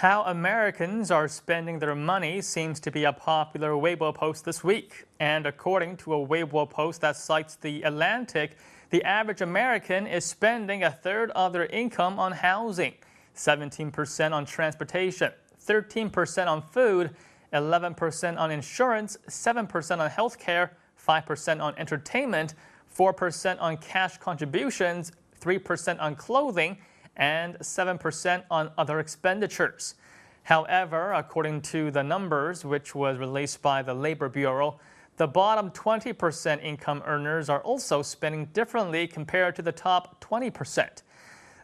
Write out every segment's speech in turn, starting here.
How Americans are spending their money seems to be a popular Weibo post this week. And according to a Weibo post that cites The Atlantic, the average American is spending a third of their income on housing, 17% on transportation, 13% on food, 11% on insurance, 7% on healthcare, 5% on entertainment, 4% on cash contributions, 3% on clothing, and 7% on other expenditures. However, according to the numbers, which was released by the Labor Bureau, the bottom 20% income earners are also spending differently compared to the top 20%.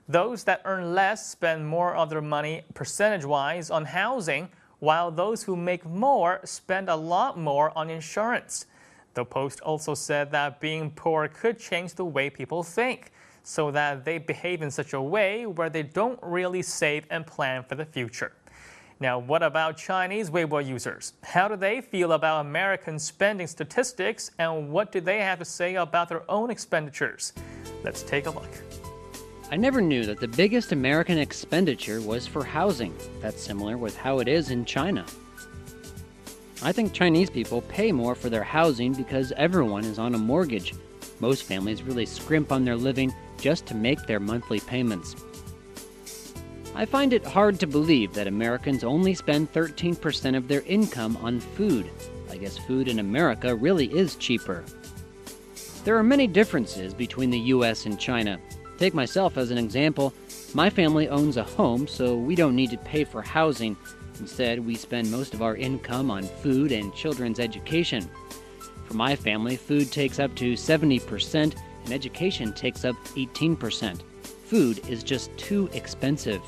Those that earn less spend more of their money percentage-wise on housing, while those who make more spend a lot more on insurance. The post also said that being poor could change the way people think, so that they behave in such a way where they don't really save and plan for the future. Now, what about Chinese Weibo users? How do they feel about American spending statistics, and what do they have to say about their own expenditures? Let's take a look. I never knew that the biggest American expenditure was for housing. That's similar with how it is in China. I think Chinese people pay more for their housing because everyone is on a mortgage. Most families really scrimp on their living just to make their monthly payments. I find it hard to believe that Americans only spend 13% of their income on food. I guess food in America really is cheaper. There are many differences between the US and China. Take myself as an example. My family owns a home, so we don't need to pay for housing. Instead, we spend most of our income on food and children's education. For my family, food takes up to 70% and education takes up 18%. Food is just too expensive.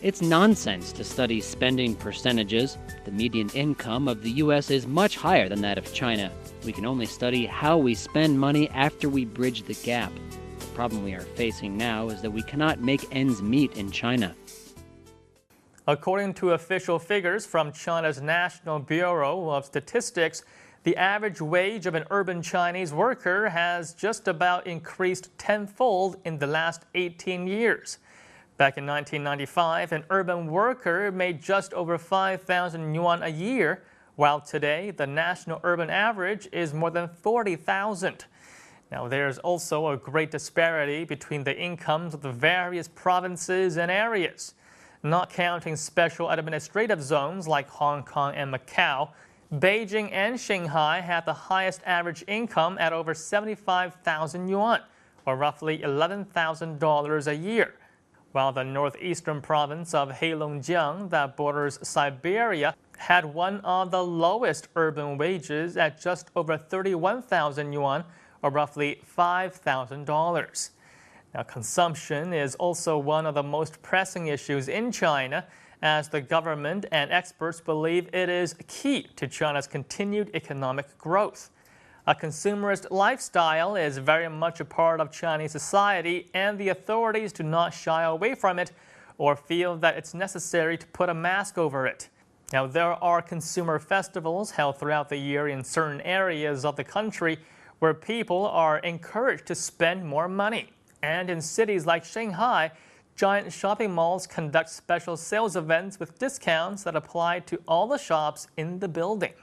It's nonsense to study spending percentages. The median income of the US is much higher than that of China. We can only study how we spend money after we bridge the gap. The problem we are facing now is that we cannot make ends meet in China. According to official figures from China's National Bureau of Statistics, the average wage of an urban Chinese worker has just about increased tenfold in the last 18 years. Back in 1995, an urban worker made just over 5,000 yuan a year, while today the national urban average is more than 40,000. Now, there's also a great disparity between the incomes of the various provinces and areas. Not counting special administrative zones like Hong Kong and Macau, Beijing and Shanghai had the highest average income at over 75,000 yuan, or roughly $11,000 a year, while the northeastern province of Heilongjiang, that borders Siberia, had one of the lowest urban wages at just over 31,000 yuan, or roughly $5,000. Now, consumption is also one of the most pressing issues in China, as the government and experts believe it is key to China's continued economic growth. A consumerist lifestyle is very much a part of Chinese society, and the authorities do not shy away from it or feel that it's necessary to put a mask over it. Now, there are consumer festivals held throughout the year in certain areas of the country where people are encouraged to spend more money. And in cities like Shanghai, giant shopping malls conduct special sales events with discounts that apply to all the shops in the building.